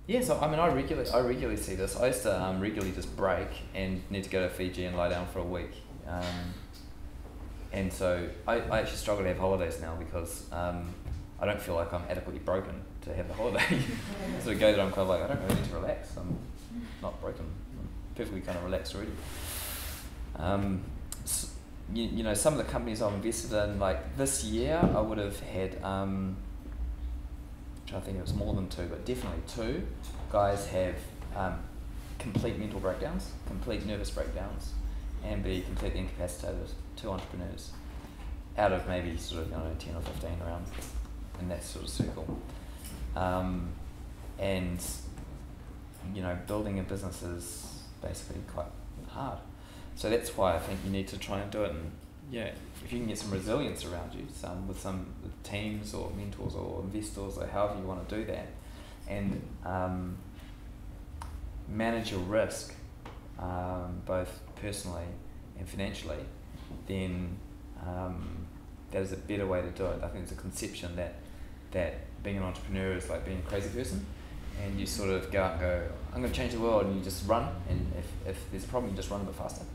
Yeah, so I mean, I regularly see this. I used to regularly just break and need to go to Fiji and lie down for a week. And so I actually struggle to have holidays now because I don't feel like I'm adequately broken to have a holiday. So I go there, I'm kind of like, I don't really need to relax. I'm not broken. I'm perfectly kind of relaxed already. You know, some of the companies I've invested in, like this year, I would have had, I think it was more than two, but definitely two guys have complete mental breakdowns, complete nervous breakdowns, and be completely incapacitated. Two entrepreneurs out of maybe sort of 10 or 15 around in that sort of circle. And you know, building a business is basically quite hard. So that's why I think you need to try and do it. And yeah, if you can get some resilience around you, with teams or mentors or investors or however you want to do that, and manage your risk, both personally and financially, then that is a better way to do it. I think it's a conception that being an entrepreneur is like being a crazy person, and you sort of go out and go, I'm going to change the world, and you just run, and if there's a problem, you just run a bit faster.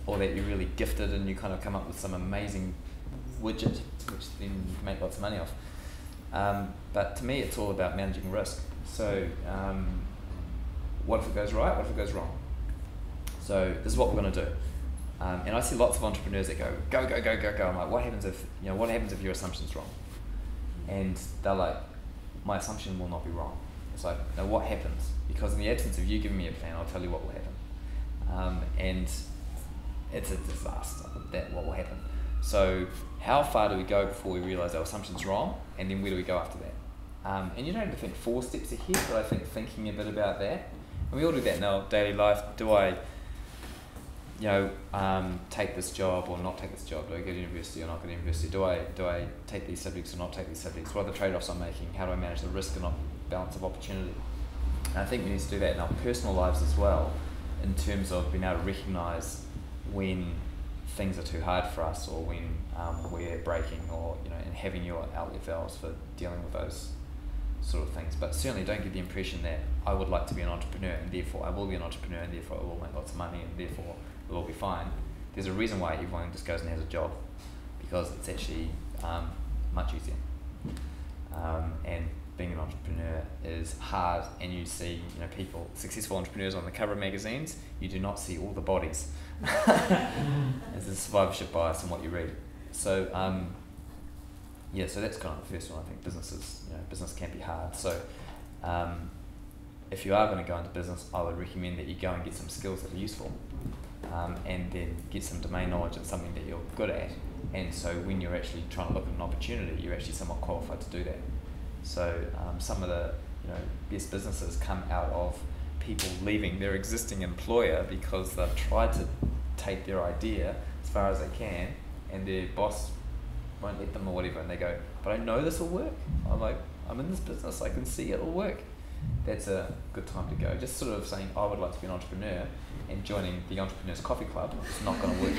Or that you're really gifted and you kind of come up with some amazing widget, which then you can make lots of money off. But to me, it's all about managing risk. So what if it goes right? What if it goes wrong? So this is what we're going to do. And I see lots of entrepreneurs that go. I'm like, what happens if your assumption's wrong? And they're like, my assumption will not be wrong. It's like, no, what happens? Because in the absence of you giving me a plan, I'll tell you what will happen. And it's a disaster, what will happen. So how far do we go before we realise our assumption's wrong, and then where do we go after that? And you don't have to think 4 steps ahead, but I think thinking a bit about that, and we all do that in our daily life. Do I take this job or not take this job? Do I go to university or not go to university? Do I take these subjects or not take these subjects? What are the trade-offs I'm making? How do I manage the risk and balance of opportunity? And I think we need to do that in our personal lives as well, in terms of being able to recognise when things are too hard for us, or when we're breaking, or and having your outlet valves for dealing with those sort of things. But certainly don't give the impression that I would like to be an entrepreneur and therefore I will be an entrepreneur and therefore I will make lots of money and therefore it will be fine. There's a reason why everyone just goes and has a job, because it's actually much easier. And being an entrepreneur is hard, and you see people, successful entrepreneurs on the cover of magazines. You do not see all the bodies. There's a survivorship bias in what you read. So so that's kind of the first one. I think business can be hard. So if you are going to go into business, I would recommend that you go and get some skills that are useful, and then get some domain knowledge of something that you're good at. And so when you're actually trying to look at an opportunity, you're actually somewhat qualified to do that. So some of the best businesses come out of people leaving their existing employer because they've tried to take their idea as far as they can, and their boss won't let them or whatever, and they go, but I know this will work. I'm in this business, I can see it'll work. That's a good time to go. Just sort of saying, I would like to be an entrepreneur, and joining the Entrepreneurs Coffee Club, it's not going to work.